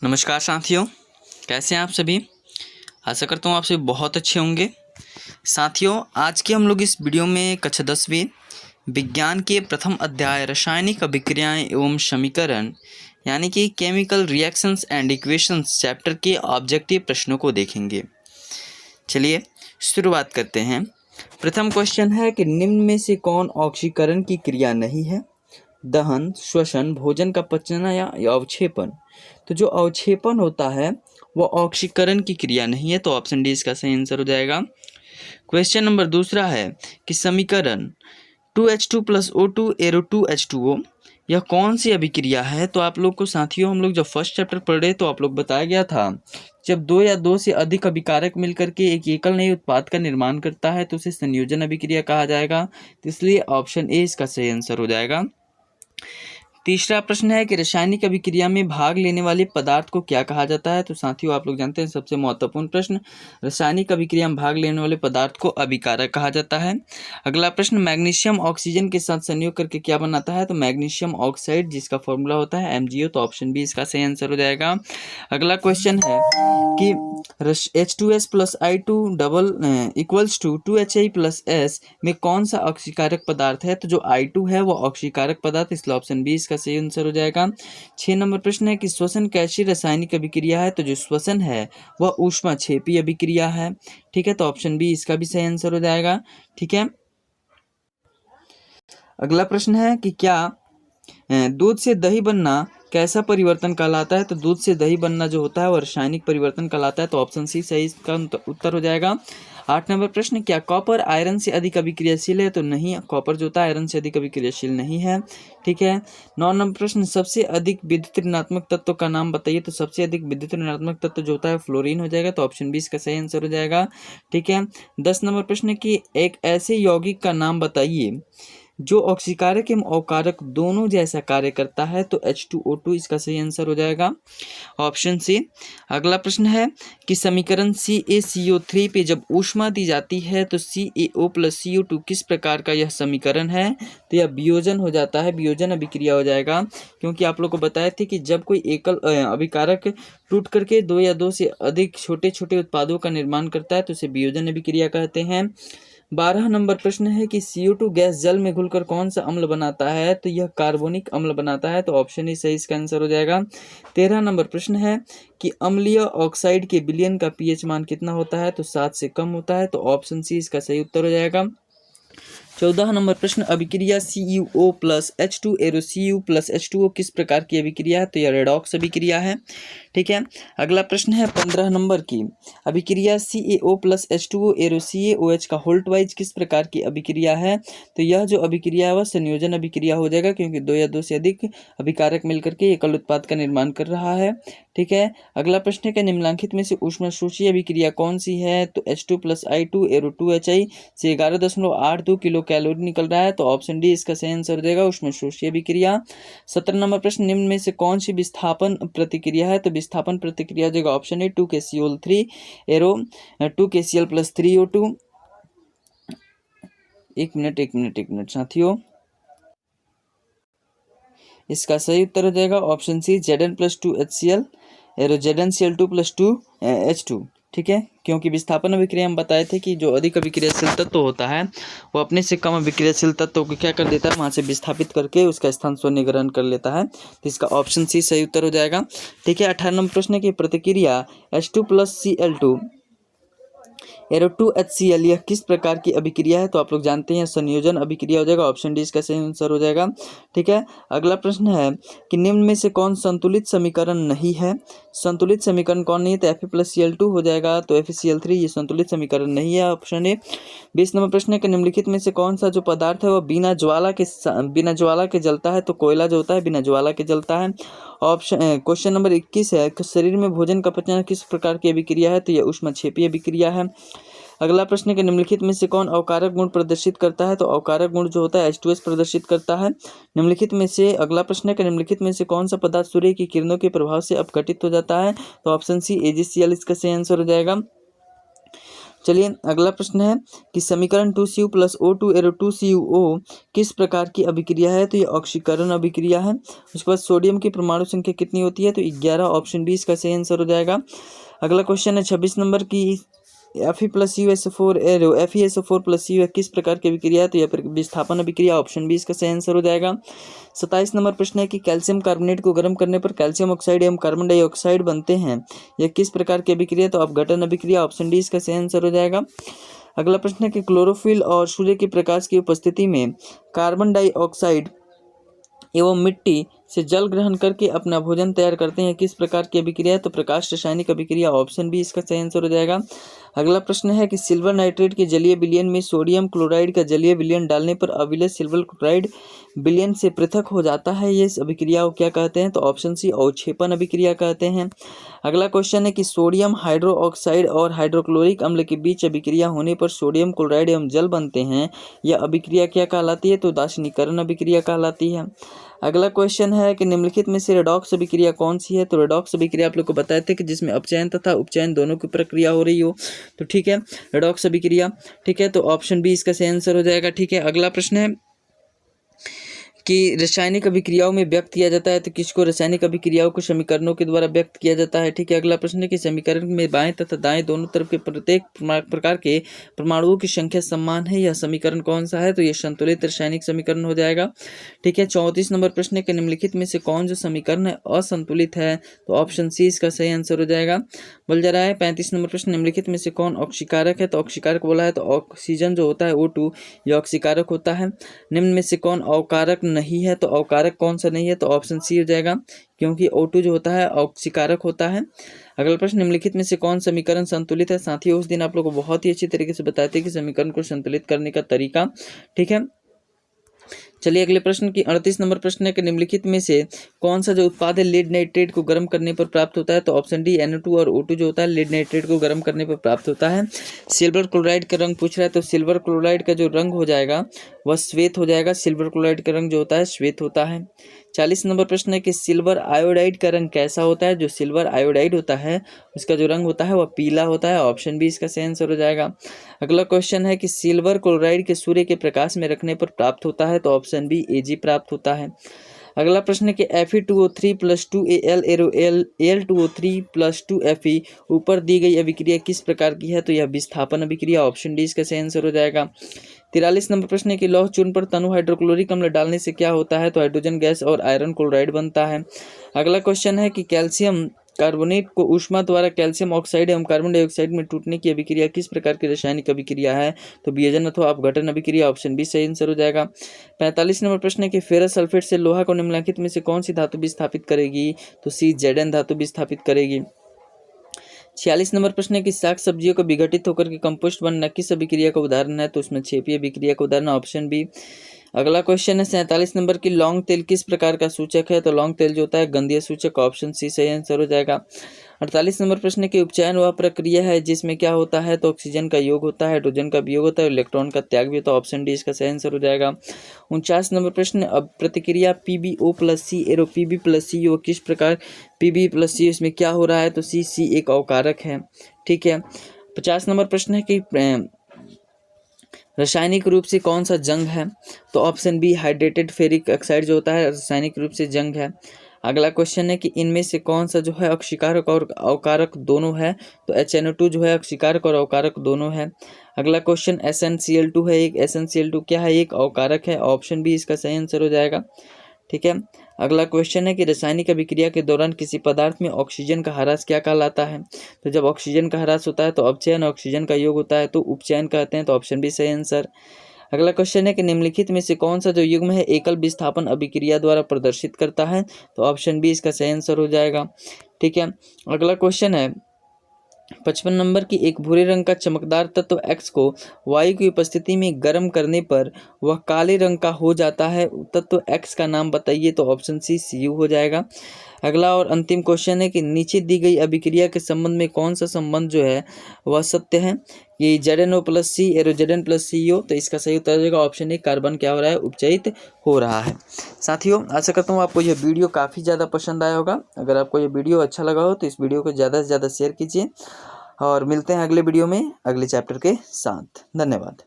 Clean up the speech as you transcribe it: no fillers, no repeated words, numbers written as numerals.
नमस्कार साथियों, कैसे हैं आप सभी। आशा करता हूँ आप सभी बहुत अच्छे होंगे। साथियों, आज के हम लोग इस वीडियो में कक्षा 10वीं विज्ञान के प्रथम अध्याय रासायनिक अभिक्रियाएं एवं समीकरण यानी कि chemical reactions and equations chapter के ऑब्जेक्टिव प्रश्नों को देखेंगे। चलिए शुरुआत करते हैं। प्रथम क्वेश्चन है कि निम्न में से कौन ऑक्सीकरण की क्रिया नहीं है? दहन, श्वसन, भोजन का पचना या अवक्षेपण। तो जो अवक्षेपण होता है वो ऑक्सीकरण की क्रिया नहीं है, तो ऑप्शन डी इसका सही आंसर हो जाएगा। क्वेश्चन नंबर दूसरा है कि समीकरण 2H2 + O2 एरो 2H2O यह कौन सी अभिक्रिया है? तो आप लोग को साथियों, हम लोग जब फर्स्ट चैप्टर पढ़े तो आप लोग बताया गया था, जब दो या दो से अधिक अभिकारक मिलकर के एक एकल नए उत्पाद का निर्माण करता है तो उसे संयोजन अभिक्रिया कहा जाएगा। तो इसलिए ऑप्शन ए इसका सही आंसर हो जाएगा। तीसरा प्रश्न है कि रासायनिक अभिक्रिया में भाग लेने वाले पदार्थ को क्या कहा जाता है? तो साथियों, आप लोग जानते हैं सबसे महत्वपूर्ण प्रश्न, रासायनिक अभिक्रिया में भाग लेने वाले पदार्थ को अभिकारक कहा जाता है। अगला प्रश्न, मैग्नीशियम ऑक्सीजन के साथ संयोग करके क्या बनाता है? तो मैग्नीशियम ऑक्साइड, जिसका फॉर्मूला होता है MgO। तो ऑप्शन बी इसका सही आंसर हो जाएगा। अगला क्वेश्चन है कि H2S + I2 = 2HI + S में कौन सा ऑक्सीकारक पदार्थ है? तो जो I2 है वो ऑक्सीकारक पदार्थ, इसलिए ऑप्शन बी इसका सही आंसर हो जाएगा। 6 नंबर प्रश्न है कि श्वसन कैसी रासायनिक अभिक्रिया है? तो जो श्वसन है वह ऊष्माक्षेपी अभिक्रिया है। ठीक है, तो ऑप्शन बी इसका भी सही आंसर हो जाएगा। ठीक है, अगला प्रश्न है कि क्या दूध से दही बनना कैसा परिवर्तन कहलाता है? तो दूध से दही बनना जो होता है वो रासायनिक परिवर्तन कहलाता है। तो ऑप्शन सी सही इसका उत्तर हो जाएगा। 8 नंबर प्रश्न, क्या कॉपर आयरन से अधिक अभिक्रियाशील है? तो नहीं, कॉपर जो होता है आयरन से अधिक अभिक्रियाशील नहीं है। ठीक है। 9 नंबर प्रश्न, सबसे अधिक विद्युत ऋणात्मक तत्व का नाम बताइए। तो सबसे अधिक विद्युत ऋणात्मक तत्व जो होता है फ्लोरीन हो जाएगा। तो ऑप्शन बी इसका सही आंसर हो जाएगा। ठीक है। 10 नंबर प्रश्न की एक ऐसे यौगिक का नाम बताइए जो ऑक्सीकारक एवं अवकारक दोनों जैसा कार्य करता है। तो H2O2 इसका सही आंसर हो जाएगा, ऑप्शन सी। अगला प्रश्न है कि समीकरण CaCO3 पे जब ऊष्मा दी जाती है तो CaO + CO2 किस प्रकार का यह समीकरण है? तो यह वियोजन हो जाता है, वियोजन अभिक्रिया हो जाएगा। क्योंकि आप लोग को बताया थे कि जब कोई एकल अभिकारक टूट करके दो या दो से अधिक छोटे छोटे उत्पादों का निर्माण करता है तो उसे वियोजन अभिक्रिया कहते हैं। 12 नंबर प्रश्न है कि CO2 गैस जल में घुलकर कौन सा अम्ल बनाता है? तो यह कार्बोनिक अम्ल बनाता है। तो ऑप्शन ही सही इसका आंसर हो जाएगा। 13 नंबर प्रश्न है कि अम्लीय ऑक्साइड के विलयन का pH मान कितना होता है? तो 7 से कम होता है। तो ऑप्शन सी इसका सही उत्तर हो जाएगा। 14 नंबर प्रश्न, अभिक्रिया CuO + H2 arrow Cu + H2O किस प्रकार की अभिक्रिया है? तो यह रेडॉक्स अभिक्रिया है। ठीक है। अगला प्रश्न है 15 नंबर की, अभिक्रिया CaO + H2O एरो CaOH का होल्ट वाइज किस प्रकार की अभिक्रिया है? तो यह जो अभिक्रिया है वह संयोजन अभिक्रिया हो जाएगा, क्योंकि दो या दो से अधिक अभिकारक मिलकर के एकल उत्पाद का निर्माण कर रहा है। ठीक है। अगला प्रश्न है कि निम्नलिखित में से ऊष्माशोषी अभिक्रिया कौन सी है? तो H2 + I2 एरो 2HI से 11.82 किलो कैलोरी निकल रहा है। तो ऑप्शन डी इसका सही आंसर हो जाएगा, ऊष्माशोषी अभिक्रिया। 17 नंबर प्रश्न, निम्न में से कौन सी विस्थापन प्रतिक्रिया है? तो विस्थापन प्रतिक्रिया हो जाएगा option A 2KCl3 arrow 2KCl + 3O2। एक मिनट साथियों, इसका सही उत्तर हो जाएगा option C Zn + 2HCl arrow ZnCl2 + 2H2। ठीक है, क्योंकि विस्थापन अभिक्रिया हम बताए थे कि जो अधिक अभिक्रियाशील तत्व होता है वो अपने से कम अभिक्रियाशील तत्व को क्या कर देता है, वहाँ से विस्थापित करके उसका स्थान स्वयं ग्रहण कर लेता है। तो इसका ऑप्शन सी सही उत्तर हो जाएगा। ठीक है। 18 नंबर प्रश्न की प्रतिक्रिया H2 + Cl2 एरो 2HCl यह किस प्रकार की अभिक्रिया है? तो आप लोग जानते हैं संयोजन अभिक्रिया हो जाएगा, ऑप्शन डी इसका सही आंसर हो जाएगा। ठीक है। अगला प्रश्न है कि निम्न में से कौन संतुलित समीकरण नहीं है? संतुलित समीकरण कौन नहीं है? तो Fe+Cl2 हो जाएगा। तो FeCl3 ये संतुलित समीकरण नहीं है, ऑप्शन ए। 20 नंबर प्रश्न है कि निम्नलिखित में से कौन सा जो पदार्थ है वह बिना ज्वाला के जलता है? तो कोयला जो होता है बिना ज्वाला के जलता है। ऑप्शन क्वेश्चन नंबर 21 है कि शरीर में भोजन का पचना किस प्रकार की अभिक्रिया है? तो यह ऊष्माक्षेपी अभिक्रिया है। अगला प्रश्न है कि निम्नलिखित में से कौन अवकारक गुण प्रदर्शित करता है? तो अवकारक गुण जो होता है H2S प्रदर्शित करता है। निम्नलिखित में से अगला प्रश्न है कि निम्नलिखित में से कौन सा पदार्थ सूर्य की किरणों के प्रभाव से अपघटित हो जाता है? तो ऑप्शन सी AgCl इसका सही आंसर हो जाएगा। चलिए अगला प्रश्न है कि समीकरण 2Cu + O2 एरो 2CuO किस प्रकार की अभिक्रिया है? तो ये ऑक्सीकरण अभिक्रिया है। उसके बाद सोडियम की परमाणु संख्या कितनी होती है? तो 11, ऑप्शन बी इसका सही आंसर हो जाएगा। अगला क्वेश्चन है 26 नंबर की Fe+CuSO4 एरो FeSO4 + Cu किस प्रकार की अभिक्रिया है? तो यह विस्थापन अभिक्रिया, ऑप्शन बी इसका सही आंसर हो जाएगा। 27 नंबर प्रश्न है कि कैल्शियम कार्बोनेट को गर्म करने पर कैल्शियम ऑक्साइड एवं कार्बन डाइऑक्साइड बनते हैं, यह किस प्रकार की अभिक्रिया? तो अपघटन अभिक्रिया, ऑप्शन डी इसका सही आंसर हो जाएगा। अगला प्रश्न है कि क्लोरोफिल और सूर्य के प्रकाश की उपस्थिति में कार्बन डाइऑक्साइड एवं मिट्टी से जल ग्रहण करके अपना भोजन तैयार करते हैं, किस प्रकार की अभिक्रिया है? तो प्रकाश रासायनिक अभिक्रिया, ऑप्शन बी इसका सही आंसर हो जाएगा। अगला प्रश्न है कि सिल्वर नाइट्रेट के जलीय विलयन में सोडियम क्लोराइड का जलीय विलयन डालने पर अविलय सिल्वर क्लोराइड विलयन से पृथक हो जाता है, ये अभिक्रिया को क्या कहते हैं? तो ऑप्शन सी अवक्षेपण अभिक्रिया कहते हैं। अगला क्वेश्चन है कि सोडियम हाइड्रोक्साइड और हाइड्रोक्लोरिक अम्ल के बीच अभिक्रिया होने पर सोडियम क्लोराइड एवं जल बनते हैं, यह अभिक्रिया क्या कहलाती है? तो दाशनीकरण अभिक्रिया कहलाती है। अगला क्वेश्चन है कि निम्नलिखित में से रेडॉक्स अभिक्रिया कौन सी है? तो रेडॉक्स अभिक्रिया आप लोग को बताए थे कि जिसमें अपचयन तथा उपचयन दोनों की प्रक्रिया हो रही हो, तो ठीक है रेडॉक्स अभिक्रिया, ठीक है, तो ऑप्शन बी इसका सही आंसर हो जाएगा। ठीक है, अगला प्रश्न है कि रासायनिक अभिक्रियाओं में व्यक्त किया जाता है, तो किसको? रासायनिक अभिक्रियाओं को समीकरणों के द्वारा व्यक्त किया जाता है। ठीक है, अगला प्रश्न है कि समीकरण में बाएं तथा दाएं दोनों तरफ के प्रत्येक प्रकार के परमाणुओं की संख्या समान है, यह समीकरण कौन सा है? तो यह संतुलित रासायनिक समीकरण हो जाएगा। ठीक है, 34 नंबर प्रश्न है कि निम्नलिखित में से कौन जो समीकरण है असंतुलित है? तो ऑप्शन सी इसका सही आंसर हो जाएगा। बोल जा रहा है 35 नंबर प्रश्न, निम्नलिखित में से कौन ऑक्सीकारक है? तो ऑक्सीकारक बोला है तो ऑक्सीजन जो होता है O2 यह ऑक्सीकारक होता है। निम्न में से कौन अवकारक नहीं है? तो अवकारक कौन सा नहीं है? तो ऑप्शन सी हो जाएगा, क्योंकि O2 जो होता है ऑक्सीकारक होता है। अगला प्रश्न, निम्नलिखित में से कौन समीकरण संतुलित है? साथियों उस दिन आप लोग को बहुत ही अच्छी तरीके से बताते हैं कि समीकरण को संतुलित करने का तरीका। ठीक है, चलिए अगले प्रश्न की 38 नंबर प्रश्न है कि निम्नलिखित में से कौन सा जो उत्पाद है लीड नाइट्रेट को गर्म करने पर प्राप्त होता है? तो ऑप्शन डी NO2 और O2 जो होता है लीड नाइट्रेट को गर्म करने पर प्राप्त होता है। सिल्वर क्लोराइड का रंग पूछ रहा है, तो सिल्वर क्लोराइड का जो रंग हो जाएगा वह श्वेत हो जाएगा। सिल्वर क्लोराइड का रंग जो होता है श्वेत होता है। 40 नंबर प्रश्न है कि सिल्वर आयोडाइड का रंग कैसा होता है? जो सिल्वर आयोडाइड होता है उसका जो रंग होता है वह पीला होता है, ऑप्शन बी इसका सही आंसर हो जाएगा। अगला क्वेश्चन है कि सिल्वर क्लोराइड के सूर्य के प्रकाश में रखने पर प्राप्त होता है, तो ऑप्शन बी Ag प्राप्त होता है। अगला प्रश्न है कि Fe2O3 + 2Al arrow Al2O3 + 2Fe ऊपर दी गई अभिक्रिया किस प्रकार की है? तो यह विस्थापन अभिक्रिया, ऑप्शन डी इसका सही आंसर हो जाएगा। 43 नंबर प्रश्न है कि लौह चूर्ण पर तनु हाइड्रोक्लोरिक अम्ल डालने से क्या होता है? तो हाइड्रोजन गैस और आयरन क्लोराइड बनता है। अगला क्वेश्चन है कि कैल्शियम कार्बोनेट को ऊष्मा द्वारा कैल्शियम ऑक्साइड एवं कार्बन डाइऑक्साइड में टूटने की अभिक्रिया किस प्रकार की रासायनिक अभिक्रिया है? तो वियोजन अथवा अपघटन अभिक्रिया, ऑप्शन बी सही आंसर हो जाएगा। 45 नंबर प्रश्न है कि फेरस सल्फेट से लोहा को निम्नलिखित में से कौन सी धातु विस्थापित करेगी? तो सी Zn धातु विस्थापित करेगी। 46 नंबर प्रश्न है कि साग सब्जियों को विघटित होकर के कंपोस्ट बनना किस अभिक्रिया का उदाहरण है? तो उसमें क्षेपीय अभिक्रिया का उदाहरण, ऑप्शन बी। अगला क्वेश्चन है 47 नंबर की लौंग तेल किस प्रकार का सूचक है? तो लौंग तेल जो होता है गंधीय सूचक, ऑप्शन सी सही आंसर हो जाएगा। 48 नंबर प्रश्न की उपचयन वह प्रक्रिया है जिसमें क्या होता है? तो ऑक्सीजन का योग होता है, हाइड्रोजन का वियोग होता है, इलेक्ट्रॉन का त्याग भी होता है, ऑप्शन डी इसका सही आंसर हो जाएगा। 49 नंबर प्रश्न, अब प्रतिक्रिया PbO+C एरो Pb+CO किस प्रकार Pb+C इसमें क्या हो रहा है? तो C एक अवकारक है। ठीक है, 50 नंबर प्रश्न है कि रासायनिक रूप से कौन सा जंग है? तो option B hydrated ferric oxide जो होता है रासायनिक रूप से जंग है। अगला क्वेश्चन है कि इनमें से कौन सा जो है अक्षीकारक और अवकारक दोनों है? तो HNO2 जो है अक्षीकारक और अवकारक दोनों है। अगला क्वेश्चन SnCl2 है एक, SnCl2 क्या है? एक अवकारक है, ऑप्शन बी इसका सही आंसर हो जाएगा। ठीक है, अगला क्वेश्चन है कि रासायनिक अभिक्रिया के दौरान किसी पदार्थ में ऑक्सीजन का ह्रास क्या कहलाता है? तो जब ऑक्सीजन का ह्रास होता है तो अपचयन, ऑक्सीजन का योग होता है तो उपचयन कहते हैं, तो ऑप्शन बी सही आंसर। अगला क्वेश्चन है कि निम्नलिखित में से कौन सा जो युग्म है एकल विस्थापन अभिक्रिया द्वारा प्रदर्शित करता है? तो ऑप्शन बी इसका सही आंसर हो जाएगा। ठीक है, अगला क्वेश्चन है 55 नंबर की एक भूरे रंग का चमकदार तत्व X को वायु की उपस्थिति में गर्म करने पर वह काले रंग का हो जाता है, तत्व X का नाम बताइए? तो ऑप्शन सी Cu हो जाएगा। अगला और अंतिम क्वेश्चन है कि नीचे दी गई अभिक्रिया के संबंध में कौन सा संबंध जो है वह सत्य है? कि ZnO+C एरो Zn+CO, तो इसका सही उत्तर हो जाएगा ऑप्शन ए, कार्बन क्या हो रहा है? उपचयित हो रहा है। साथियों आशा करता हूँ आपको यह वीडियो काफ़ी ज़्यादा पसंद आया होगा। अगर आपको यह वीडियो अच्छा लगा हो तो इस वीडियो को ज़्यादा से ज़्यादा शेयर कीजिए। और मिलते हैं अगले वीडियो में अगले चैप्टर के साथ। धन्यवाद।